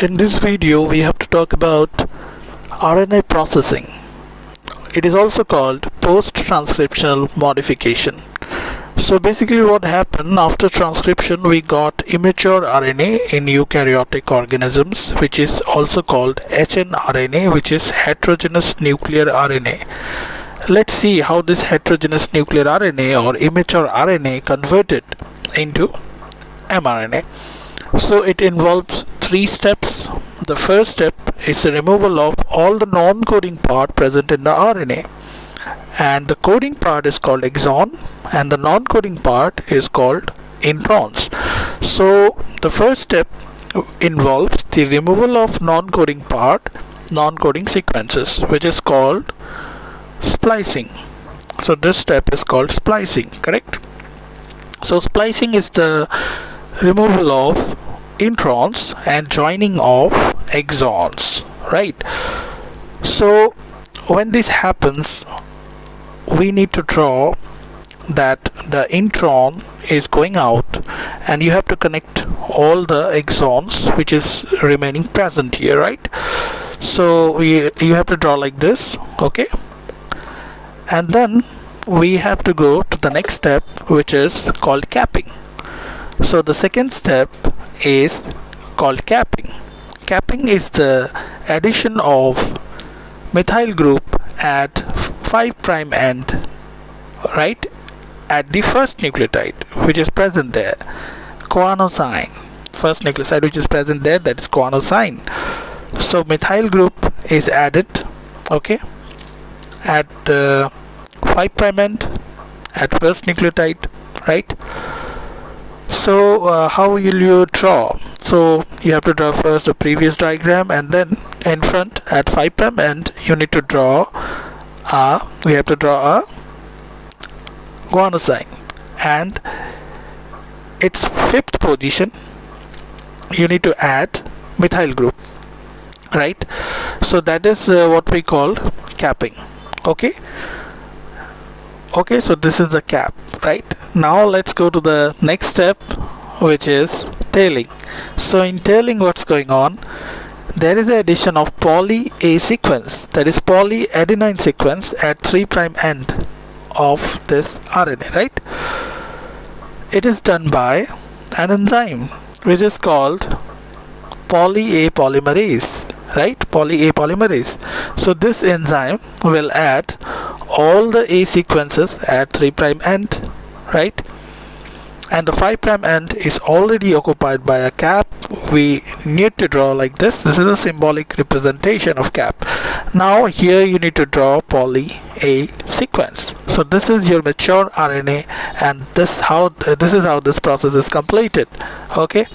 In this video, we have to talk about RNA processing. It is also called post-transcriptional modification. So basically what happened after transcription, we got immature RNA in eukaryotic organisms, which is also called hnRNA, which is heterogeneous nuclear RNA. Let's see how this heterogeneous nuclear RNA or immature RNA converted into mRNA. So it involves 3 steps. The first step is the removal of all the non-coding part present in the RNA, and the coding part is called exon and the non-coding part is called introns. So the first step involves the removal of non-coding part, non-coding sequences, which is called splicing. So this step is called splicing, correct? So splicing is the removal of introns and joining of exons, right? So when this happens, we need to draw that the intron is going out and you have to connect all the exons which is remaining present here, right? So you have to draw like this, okay? And then we have to go to the next step, which is called capping. So the second step is called capping. Capping is the addition of methyl group at 5' end, right, at the first nucleotide which is present there, guanosine. First nucleoside which is present there, that is guanosine. So methyl group is added, okay, at 5' end at first nucleotide, right? So how will you draw? So you have to draw first the previous diagram, and then in front at 5' end you need to draw we have to draw a guanosine, and its 5th position you need to add methyl group, right? So that is what we call capping. Okay, so this is the cap, right? Now let's go to the next step, which is tailing. So in tailing, what's going on? There is the addition of poly A sequence, that is polyadenine sequence at 3' end of this RNA, right? It is done by an enzyme which is called poly A polymerase, right? Poly A polymerase. So this enzyme will add all the A sequences at 3' end, right? And the 5' end is already occupied by a cap. We need to draw like this. This is a symbolic representation of cap. Now here you need to draw poly A sequence. So this is your mature RNA, and this is how this process is completed. Okay.